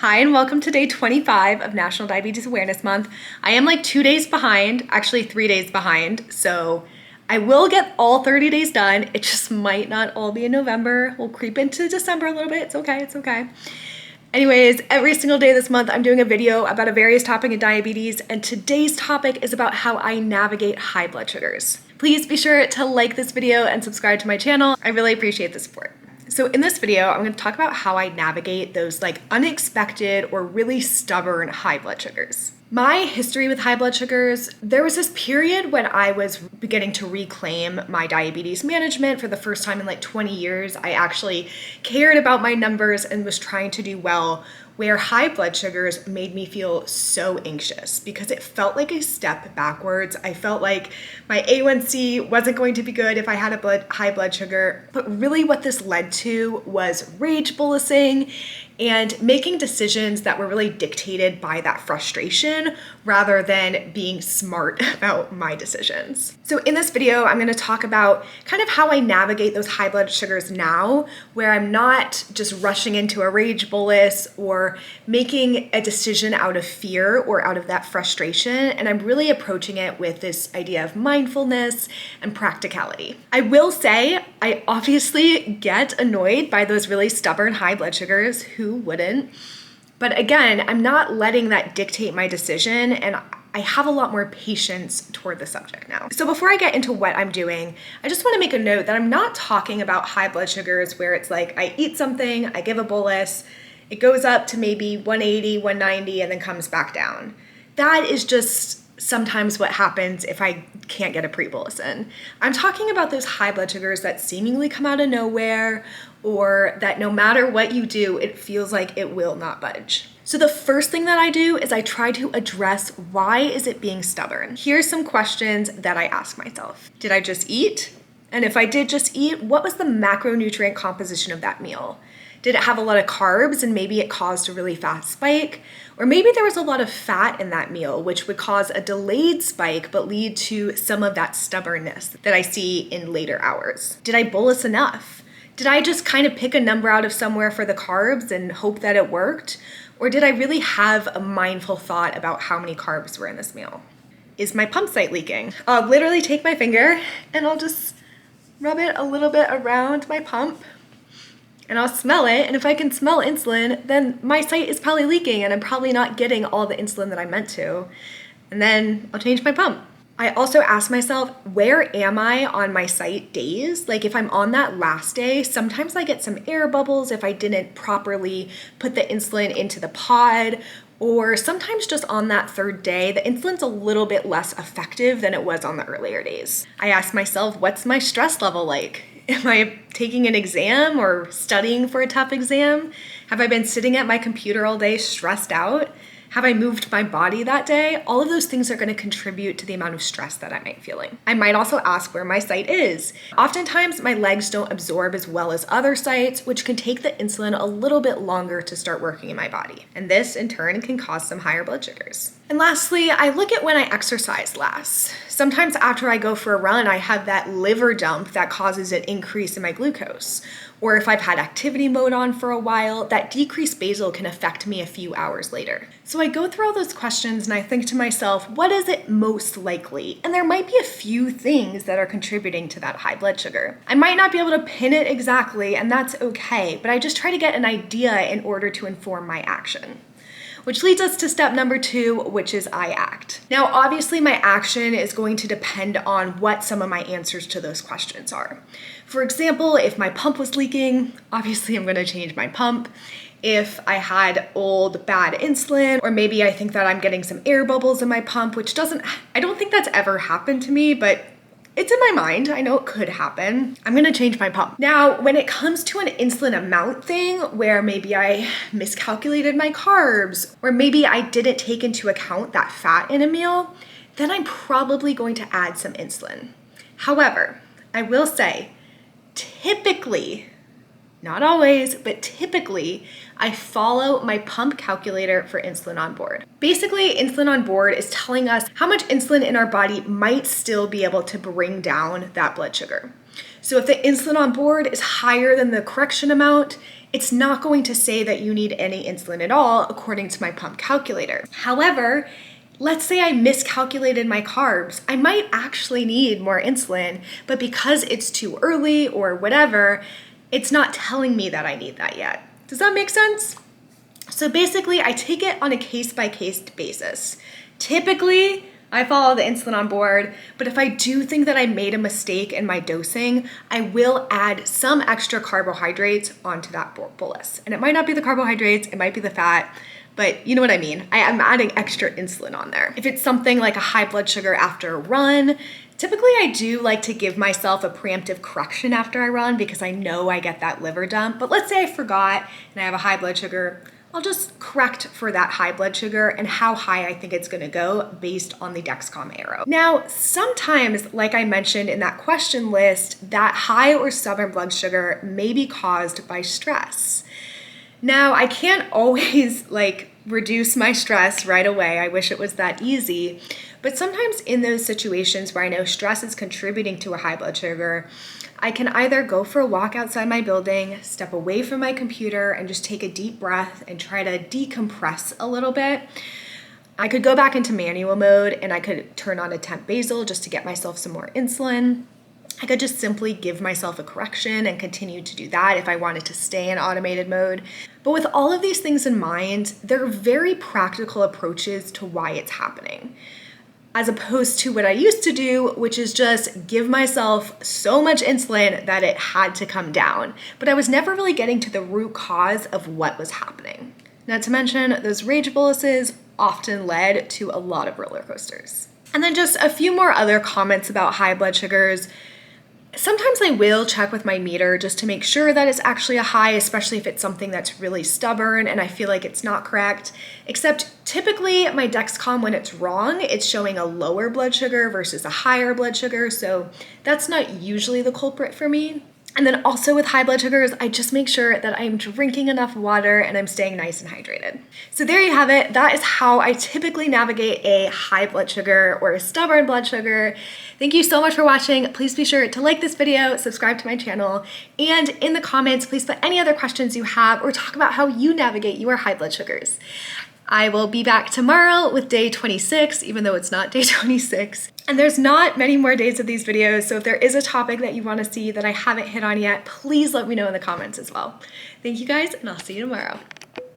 Hi, and welcome to day 25 of National Diabetes Awareness Month. I am like 2 days behind, actually 3 days behind, so I will get all 30 days done. It just might not all be in November. We'll creep into December a little bit. It's okay, it's okay. Anyways, every single day this month, I'm doing a video about a various topic in diabetes, and today's topic is about how I navigate high blood sugars. Please be sure to like this video and subscribe to my channel. I really appreciate the support. So in this video, I'm going to talk about how I navigate those like unexpected or really stubborn high blood sugars. My history with high blood sugars, there was this period when I was beginning to reclaim my diabetes management for the first time in like 20 years. I actually cared about my numbers and was trying to do well, where high blood sugars made me feel so anxious because it felt like a step backwards. I felt like my A1C wasn't going to be good if I had a high blood sugar. But really what this led to was rage bullissing and making decisions that were really dictated by that frustration rather than being smart about my decisions. So in this video, I'm going to talk about kind of how I navigate those high blood sugars now, where I'm not just rushing into a rage bolus or making a decision out of fear or out of that frustration. And I'm really approaching it with this idea of mindfulness and practicality. I will say I obviously get annoyed by those really stubborn high blood sugars. Who wouldn't? But again, I'm not letting that dictate my decision, and I have a lot more patience toward the subject now. So before I get into what I'm doing, I just want to make a note that I'm not talking about high blood sugars where it's like I eat something, I give a bolus, it goes up to maybe 180, 190, and then comes back down. That is just sometimes what happens if I can't get a pre-bolus in. I'm talking about those high blood sugars that seemingly come out of nowhere, or that no matter what you do, it feels like it will not budge. So the first thing that I do is I try to address why is it being stubborn. Here's some questions that I ask myself. Did I just eat? And if I did just eat, what was the macronutrient composition of that meal? Did it have a lot of carbs and maybe it caused a really fast spike? Or maybe there was a lot of fat in that meal, which would cause a delayed spike but lead to some of that stubbornness that I see in later hours. Did I bolus enough? Did I just kind of pick a number out of somewhere for the carbs and hope that it worked? Or did I really have a mindful thought about how many carbs were in this meal? Is my pump site leaking? I'll literally take my finger and I'll just rub it a little bit around my pump and I'll smell it. And if I can smell insulin, then my site is probably leaking and I'm probably not getting all the insulin that I meant to. And then I'll change my pump. I also ask myself, where am I on my site days? Like if I'm on that last day, sometimes I get some air bubbles if I didn't properly put the insulin into the pod, or sometimes just on that third day, the insulin's a little bit less effective than it was on the earlier days. I ask myself, what's my stress level like? Am I taking an exam or studying for a tough exam? Have I been sitting at my computer all day stressed out? Have I moved my body that day? All of those things are going to contribute to the amount of stress that I might be feeling. I might also ask where my site is. Oftentimes, my legs don't absorb as well as other sites, which can take the insulin a little bit longer to start working in my body. And this, in turn, can cause some higher blood sugars. And lastly, I look at when I exercise last. Sometimes after I go for a run, I have that liver dump that causes an increase in my glucose. Or if I've had activity mode on for a while, that decreased basal can affect me a few hours later. So I go through all those questions and I think to myself, what is it most likely? And there might be a few things that are contributing to that high blood sugar. I might not be able to pin it exactly, and that's okay, but I just try to get an idea in order to inform my action. Which leads us to step number 2, which is I act. Now, obviously my action is going to depend on what some of my answers to those questions are. For example, if my pump was leaking, obviously I'm going to change my pump. If I had old bad insulin, or maybe I think that I'm getting some air bubbles in my pump, which I don't think that's ever happened to me, but it's in my mind. I know it could happen. I'm gonna change my pump. Now, when it comes to an insulin amount thing, where maybe I miscalculated my carbs, or maybe I didn't take into account that fat in a meal, then I'm probably going to add some insulin. However, I will say, typically, not always, but typically, I follow my pump calculator for insulin on board. Basically, insulin on board is telling us how much insulin in our body might still be able to bring down that blood sugar. So if the insulin on board is higher than the correction amount, it's not going to say that you need any insulin at all according to my pump calculator. However, let's say I miscalculated my carbs. I might actually need more insulin, but because it's too early or whatever, it's not telling me that I need that yet. Does that make sense? So basically, I take it on a case-by-case basis. Typically, I follow the insulin on board, but if I do think that I made a mistake in my dosing, I will add some extra carbohydrates onto that bolus. And it might not be the carbohydrates, it might be the fat, but you know what I mean. I am adding extra insulin on there. If it's something like a high blood sugar after a run, typically I do like to give myself a preemptive correction after I run because I know I get that liver dump. But let's say I forgot and I have a high blood sugar, I'll just correct for that high blood sugar and how high I think it's gonna go based on the Dexcom Aero. Now, sometimes, like I mentioned in that question list, that high or stubborn blood sugar may be caused by stress. Now, I can't always reduce my stress right away. I wish it was that easy. But sometimes in those situations where I know stress is contributing to a high blood sugar, I can either go for a walk outside my building, step away from my computer, and just take a deep breath and try to decompress a little bit. I could go back into manual mode and I could turn on a temp basal just to get myself some more insulin. I could just simply give myself a correction and continue to do that if I wanted to stay in automated mode. But with all of these things in mind, there are very practical approaches to why it's happening, as opposed to what I used to do, which is just give myself so much insulin that it had to come down. But I was never really getting to the root cause of what was happening. Not to mention, those rage boluses often led to a lot of roller coasters. And then just a few more other comments about high blood sugars. Sometimes I will check with my meter just to make sure that it's actually a high, especially if it's something that's really stubborn and I feel like it's not correct. Except typically my Dexcom, when it's wrong, it's showing a lower blood sugar versus a higher blood sugar. So that's not usually the culprit for me. And then also with high blood sugars, I just make sure that I'm drinking enough water and I'm staying nice and hydrated. So there you have it. That is how I typically navigate a high blood sugar or a stubborn blood sugar. Thank you so much for watching. Please be sure to like this video, subscribe to my channel, and in the comments, please put any other questions you have or talk about how you navigate your high blood sugars. I will be back tomorrow with day 26, even though it's not day 26. And there's not many more days of these videos, so if there is a topic that you want to see that I haven't hit on yet, please let me know in the comments as well. Thank you guys, and I'll see you tomorrow.